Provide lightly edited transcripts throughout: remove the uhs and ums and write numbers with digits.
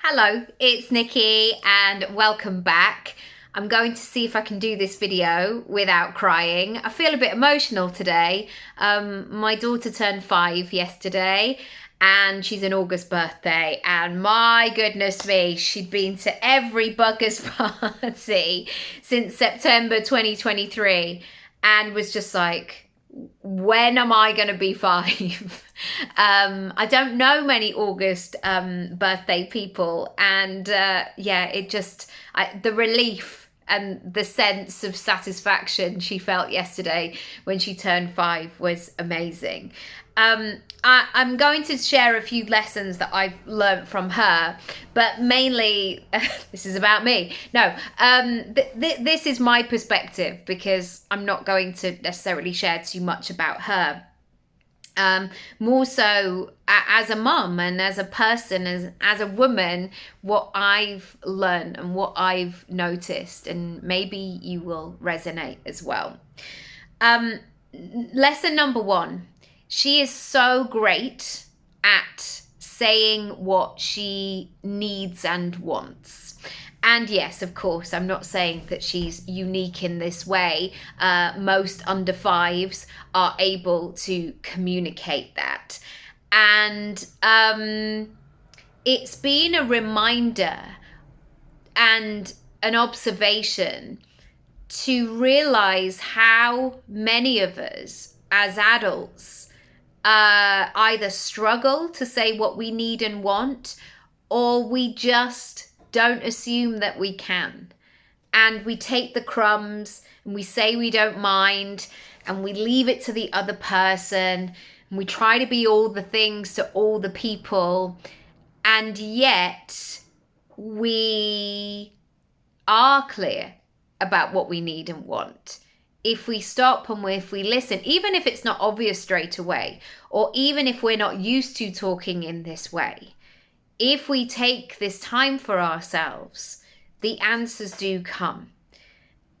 Hello, it's Nikki and welcome back. I'm going to see if I can do this video without crying. I feel a bit emotional today. My daughter turned 5 yesterday and she's an August birthday, and my goodness me, she'd been to every bugger's party since September 2023 and was just like, when am I going to be 5? I don't know many August birthday people, and the relief and the sense of satisfaction she felt yesterday when she turned 5 was amazing. I'm going to share a few lessons that I've learned from her, but mainly this is about me. No, this is my perspective because I'm not going to necessarily share too much about her. More so as a mum and as a person, as a woman, what I've learned and what I've noticed, and maybe you will resonate as well. Lesson number 1. She is so great at saying what she needs and wants. And yes, of course, I'm not saying that she's unique in this way. Most under 5s are able to communicate that. And it's been a reminder and an observation to realize how many of us as adults either struggle to say what we need and want, or we just don't assume that we can. And we take the crumbs and we say we don't mind and we leave it to the other person, and we try to be all the things to all the people. And yet we are clear about what we need and want. If we stop and if we listen, even if it's not obvious straight away, or even if we're not used to talking in this way, if we take this time for ourselves, the answers do come.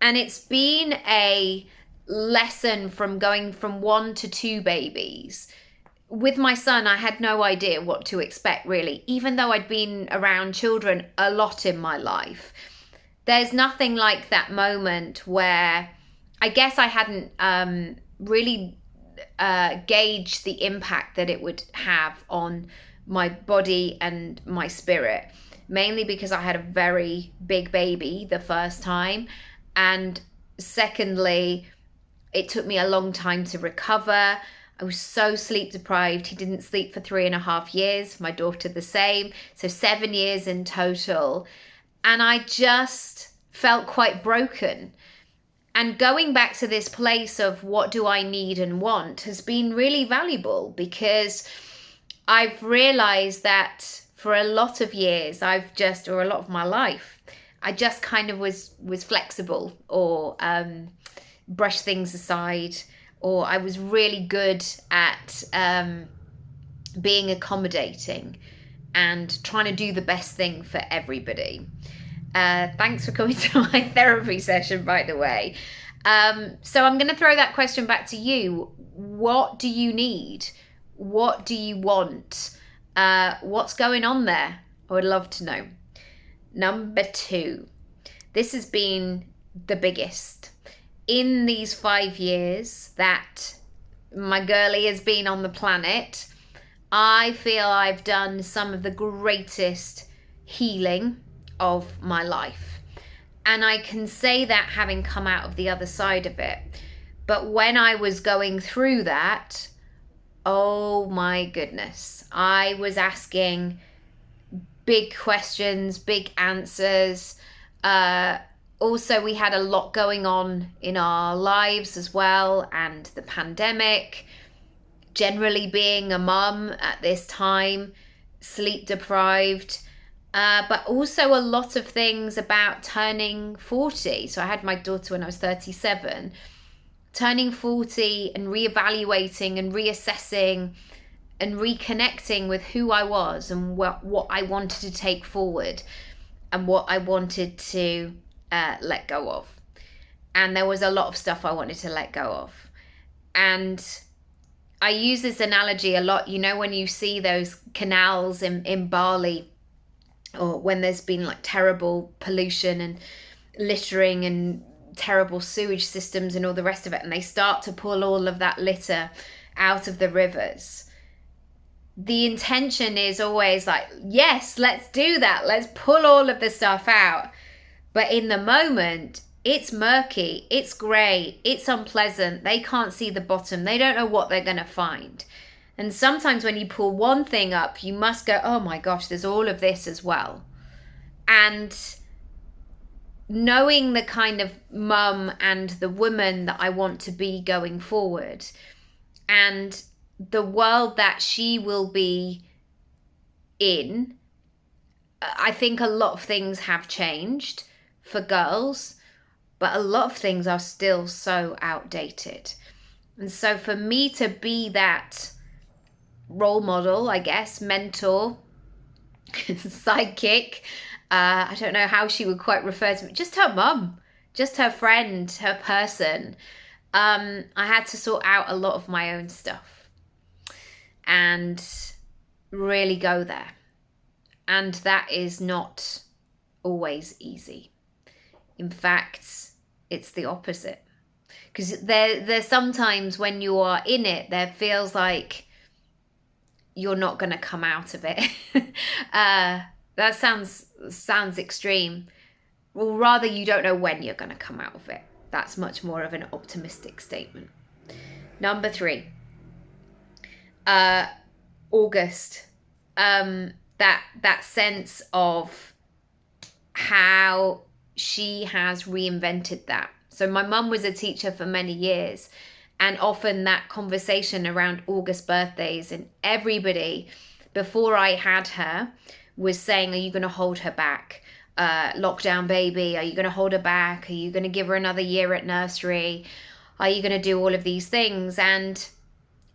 And it's been a lesson from going from 1 to 2 babies. With my son, I had no idea what to expect, really, even though I'd been around children a lot in my life. There's nothing like that moment where I guess I hadn't really gauged the impact that it would have on my body and my spirit, mainly because I had a very big baby the first time. And secondly, it took me a long time to recover. I was so sleep deprived. He didn't sleep for 3.5 years. My daughter the same. So 7 years in total. And I just felt quite broken. And going back to this place of what do I need and want has been really valuable, because I've realized that for a lot of years, or a lot of my life, I just kind of was flexible, or brushed things aside, or I was really good at being accommodating and trying to do the best thing for everybody. Thanks for coming to my therapy session, by the way. So I'm going to throw that question back to you. What do you need? What do you want? What's going on there? I would love to know. Number 2. This has been the biggest. In these 5 years that my girlie has been on the planet, I feel I've done some of the greatest healing of my life. And I can say that having come out of the other side of it. But when I was going through that, oh my goodness, I was asking big questions, big answers. Also, we had a lot going on in our lives as well, and the pandemic, generally being a mum at this time, sleep deprived. But also a lot of things about turning 40. So I had my daughter when I was 37. Turning 40 and reevaluating and reassessing and reconnecting with who I was and what I wanted to take forward and what I wanted to let go of. And there was a lot of stuff I wanted to let go of. And I use this analogy a lot. You know, when you see those canals in Bali, or when there's been like terrible pollution and littering and terrible sewage systems and all the rest of it, and they start to pull all of that litter out of the rivers, the intention is always like, yes, let's do that, let's pull all of the stuff out. But in the moment, it's murky, it's grey, it's unpleasant, they can't see the bottom, they don't know what they're going to find. And sometimes when you pull one thing up, you must go, oh my gosh, there's all of this as well. And knowing the kind of mum and the woman that I want to be going forward, and the world that she will be in, I think a lot of things have changed for girls, but a lot of things are still so outdated. And so for me to be that role model, I guess, mentor, sidekick, I don't know how she would quite refer to me, just her mum, just her friend, her person, I had to sort out a lot of my own stuff and really go there. And that is not always easy. In fact, it's the opposite. Because there's sometimes when you are in it, there feels like you're not going to come out of it. That sounds extreme. Well, rather, you don't know when you're going to come out of it. That's much more of an optimistic statement. Number 3. August. That sense of how she has reinvented that. So my mum was a teacher for many years, and often that conversation around August birthdays, and everybody before I had her was saying, are you going to hold her back? Lockdown baby, are you going to hold her back? Are you going to give her another year at nursery? Are you going to do all of these things? And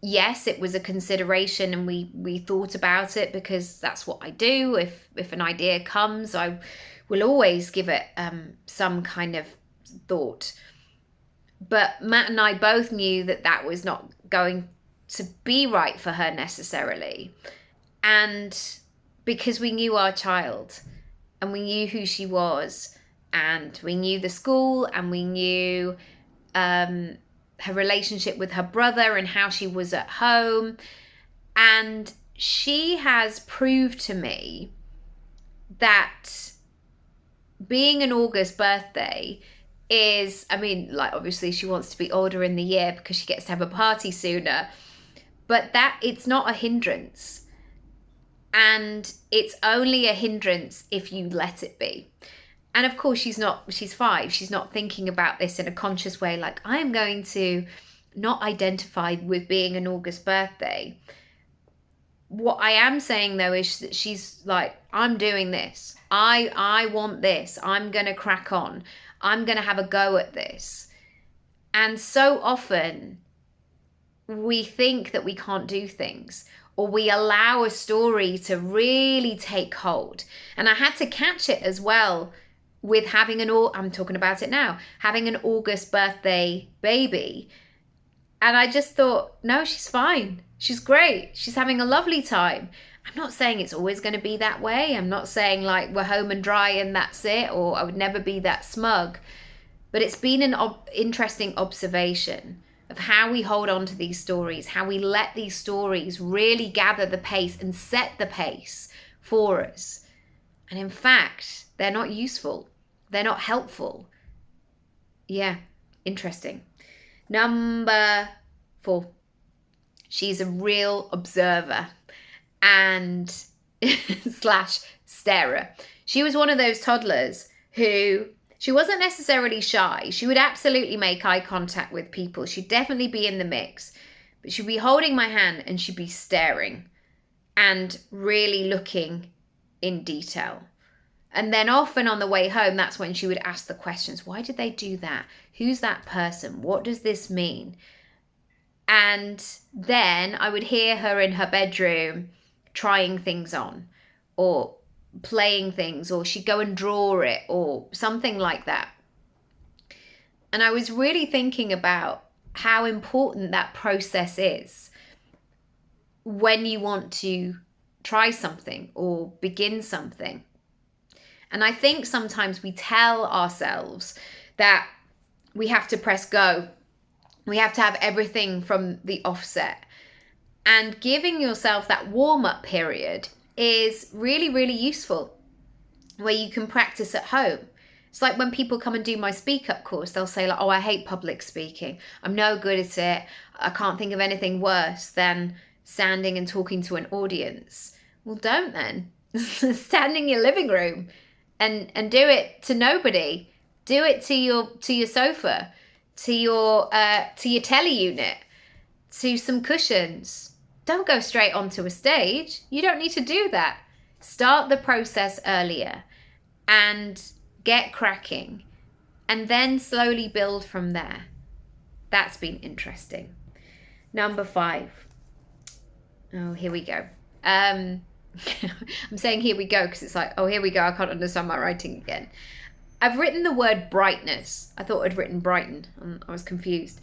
yes, it was a consideration, and we thought about it, because that's what I do. If an idea comes, I will always give it some kind of thought. But Matt and I both knew that that was not going to be right for her necessarily. And because we knew our child, and we knew who she was, and we knew the school, and we knew her relationship with her brother and how she was at home. And she has proved to me that being an August birthday is, I mean, like, obviously she wants to be older in the year because she gets to have a party sooner, but that it's not a hindrance. And it's only a hindrance if you let it be. And of course, she's 5. She's not thinking about this in a conscious way, like, I am going to not identify with being an August birthday. What I am saying, though, is that she's like, I'm doing this. I want this. I'm going to crack on. I'm going to have a go at this. And so often we think that we can't do things, or we allow a story to really take hold. And I had to catch it as well with having I'm talking about it now, having an August birthday baby. And I just thought, no, she's fine. She's great. She's having a lovely time. I'm not saying it's always going to be that way. I'm not saying like we're home and dry and that's it, or I would never be that smug. But it's been an interesting observation of how we hold on to these stories, how we let these stories really gather the pace and set the pace for us. And in fact, they're not useful. They're not helpful. Yeah, interesting. Number 4. She's a real observer and / starer. She was one of those toddlers who, she wasn't necessarily shy. She would absolutely make eye contact with people. She'd definitely be in the mix. But she'd be holding my hand and she'd be staring and really looking in detail. And then often on the way home, that's when she would ask the questions. Why did they do that? Who's that person? What does this mean? And then I would hear her in her bedroom trying things on, or playing things, or she'd go and draw it, or something like that. And I was really thinking about how important that process is when you want to try something or begin something. And I think sometimes we tell ourselves that we have to press go. We have to have everything from the offset. And giving yourself that warm-up period is really, really useful, where you can practice at home. It's like when people come and do my Speak Up course, they'll say like, oh, I hate public speaking. I'm no good at it. I can't think of anything worse than standing and talking to an audience. Well, don't then. Stand in your living room and do it to nobody. Do it to your sofa, to your telly unit, to some cushions. Don't go straight onto a stage. You don't need to do that. Start the process earlier and get cracking, and then slowly build from there. That's been interesting. Number 5. Oh, here we go. I'm saying here we go because it's like, oh, here we go. I can't understand my writing again. I've written the word brightness. I thought I'd written brighten. I was confused.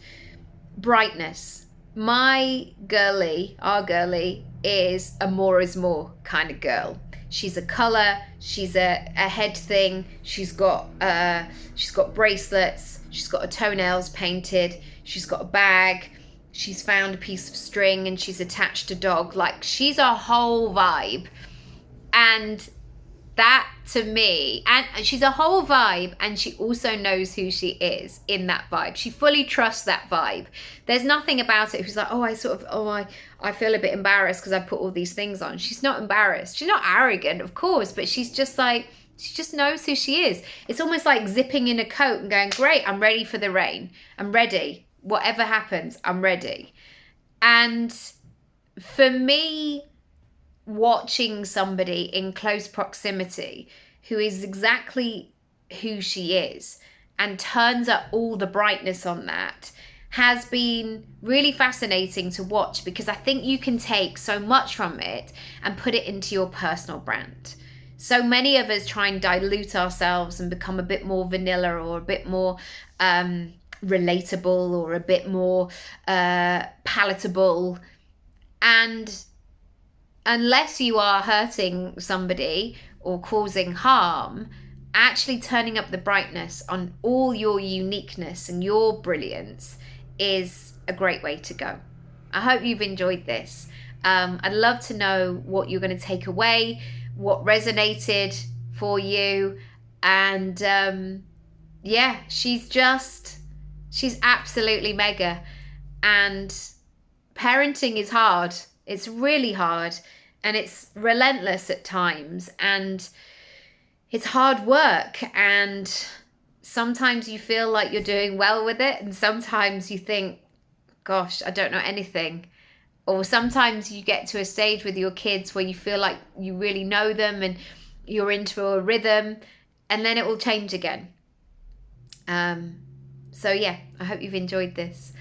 Brightness. My girly, our girly, is a more is more kind of girl. She's a colour. She's a head thing. She's got bracelets. She's got her toenails painted. She's got a bag. She's found a piece of string and she's attached a dog. Like, she's a whole vibe. And that to me, and she's a whole vibe, and she also knows who she is in that vibe. She fully trusts that vibe. There's nothing about it who's like, oh, I feel a bit embarrassed because I put all these things on. She's not embarrassed. She's not arrogant, of course, but she's just like, she just knows who she is. It's almost like zipping in a coat and going, great, I'm ready for the rain. I'm ready. Whatever happens, I'm ready. And for me, watching somebody in close proximity who is exactly who she is and turns up all the brightness on that has been really fascinating to watch, because I think you can take so much from it and put it into your personal brand. So many of us try and dilute ourselves and become a bit more vanilla or a bit more relatable or a bit more palatable. And unless you are hurting somebody or causing harm, actually turning up the brightness on all your uniqueness and your brilliance is a great way to go. I hope you've enjoyed this. I'd love to know what you're going to take away, what resonated for you. And yeah, she's absolutely mega. And parenting is hard. It's really hard, and it's relentless at times, and it's hard work, and sometimes you feel like you're doing well with it, and sometimes you think, gosh, I don't know anything. Or sometimes you get to a stage with your kids where you feel like you really know them and you're into a rhythm, and then it will change again. So yeah, I hope you've enjoyed this.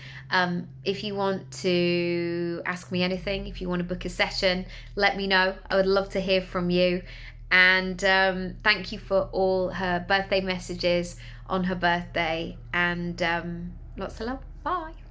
If you want to ask me anything, if you want to book a session, let me know. I would love to hear from you. And thank you for all her birthday messages on her birthday. And lots of love. Bye.